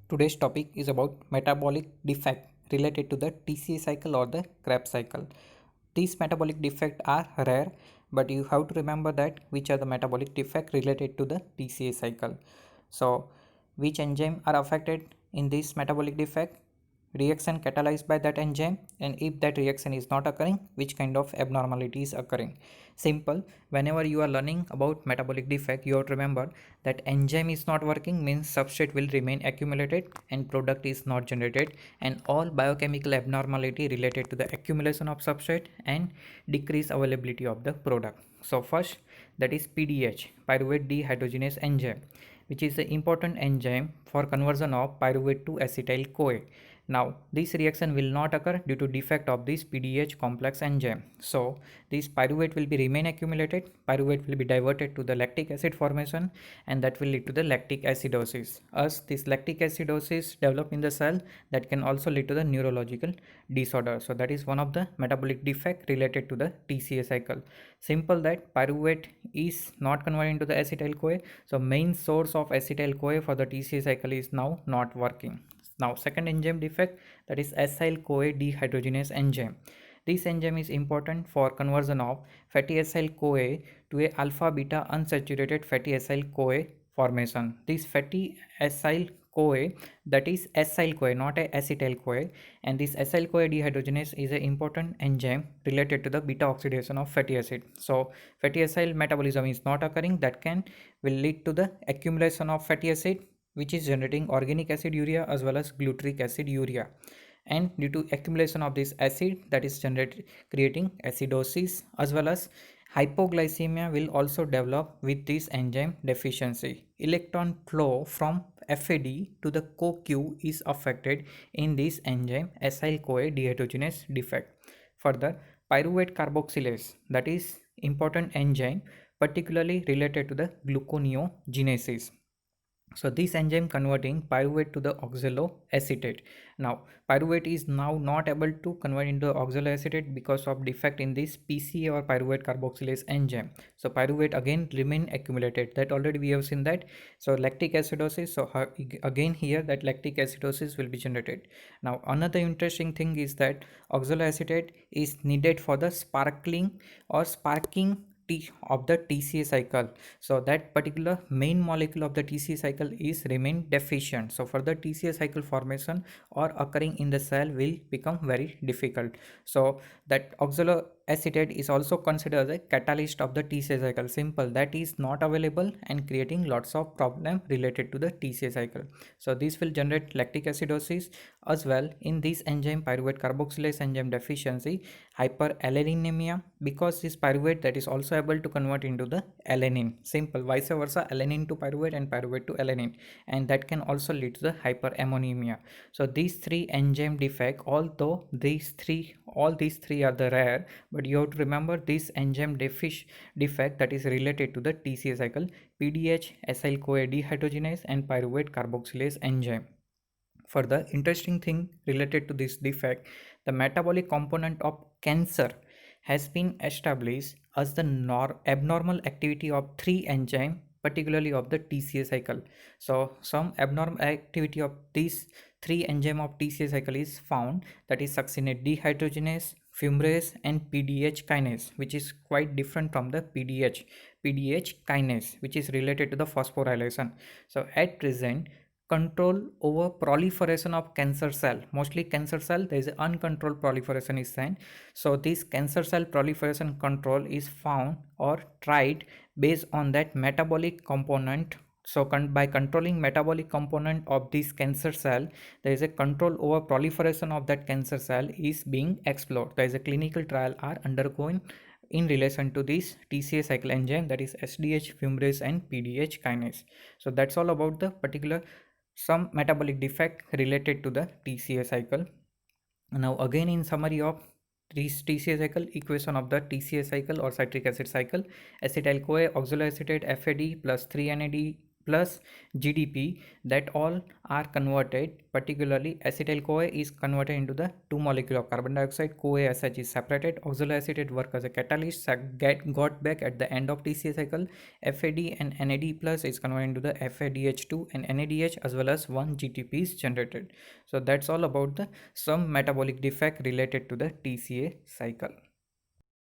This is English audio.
Today's topic is about metabolic defect related to the TCA cycle or the Krebs cycle. These metabolic defects are rare, but you have to remember that which are the metabolic defects related to the TCA cycle. So, which enzyme are affected in this metabolic defect, reaction catalyzed by that enzyme, and if that reaction is not occurring, which kind of abnormality is occurring. Simple. Whenever you are learning about metabolic defect, you have to remember that enzyme is not working means substrate will remain accumulated and product is not generated, and all biochemical abnormality related to the accumulation of substrate and decrease availability of the product. So first, that is PDH, pyruvate dehydrogenase enzyme, which is the important enzyme for conversion of pyruvate to acetyl CoA. Now, this reaction will not occur due to defect of this PDH complex enzyme. So, this pyruvate will be remain accumulated, pyruvate will be diverted to the lactic acid formation, and that will lead to the lactic acidosis. As this lactic acidosis develop in the cell, that can also lead to the neurological disorder. So, that is one of the metabolic defect related to the TCA cycle. Simple that pyruvate is not converted into the acetyl CoA. So, main source of acetyl CoA for the TCA cycle is now not working. Now, second enzyme defect, that is acyl CoA dehydrogenase enzyme. This enzyme is important for conversion of fatty acyl CoA to a alpha beta unsaturated fatty acyl CoA formation. This fatty acyl CoA, that is acyl CoA, not a acetyl CoA, and this acyl CoA dehydrogenase is an important enzyme related to the beta oxidation of fatty acid. So fatty acyl metabolism is not occurring, that will lead to the accumulation of fatty acid, which is generating organic acid urea as well as glutaric acid urea, and due to accumulation of this acid, that is creating acidosis as well as hypoglycemia will also develop with this enzyme deficiency. Electron flow from FAD to the CoQ is affected in this enzyme acyl CoA dehydrogenase defect. Further, pyruvate carboxylase, that is important enzyme particularly related to the gluconeogenesis. So this enzyme converting pyruvate to the oxaloacetate. Now pyruvate is now not able to convert into oxaloacetate because of defect in this PCA or pyruvate carboxylase enzyme. So pyruvate again remain accumulated, that already we have seen that. So lactic acidosis, so again here that lactic acidosis will be generated. Now another interesting thing is that oxaloacetate is needed for the sparkling or sparking of the TCA cycle. So that particular main molecule of the TCA cycle is remain deficient. So further TCA cycle formation or occurring in the cell will become very difficult. So that oxaloacetate is also considered as a catalyst of the TCA cycle. Simple, that is not available and creating lots of problem related to the TCA cycle. So this will generate lactic acidosis as well in this enzyme pyruvate carboxylase enzyme deficiency, hyperalaninemia, because this pyruvate that is also able to convert into the alanine. Simple, vice versa, alanine to pyruvate and pyruvate to alanine, and that can also lead to the hyperammonemia. So these three enzyme defect, although all these three are the rare, but you have to remember this enzyme defect that is related to the TCA cycle, PDH, acyl CoA dehydrogenase and pyruvate carboxylase enzyme. Further interesting thing related to this defect, the metabolic component of cancer has been established as the abnormal activity of three enzymes, particularly of the TCA cycle. So some abnormal activity of these three enzymes of TCA cycle is found, that is succinate dehydrogenase, fumarase and PDH kinase, which is quite different from the PDH kinase, which is related to the phosphorylation. So at present, control over proliferation of cancer cell, mostly cancer cell there is uncontrolled proliferation is seen. So this cancer cell proliferation control is found or tried based on that metabolic component. So by controlling metabolic component of this cancer cell, there is a control over proliferation of that cancer cell is being explored. There is a clinical trial are undergoing in relation to this TCA cycle enzyme, that is SDH, fumarase and PDH kinase. So that's all about the particular some metabolic defect related to the TCA cycle. Now again in summary of this TCA cycle, equation of the TCA cycle or citric acid cycle, acetyl CoA, oxaloacetate, FAD plus 3 NAD plus GDP, that all are converted. Particularly acetyl CoA is converted into the two molecule of carbon dioxide. CoA SH is separated. Oxaloacetate work as a catalyst, got back at the end of TCA cycle. FAD and NAD plus is converted into the FADH2 and NADH, as well as one GTP is generated. So that's all about the some metabolic defect related to the TCA cycle.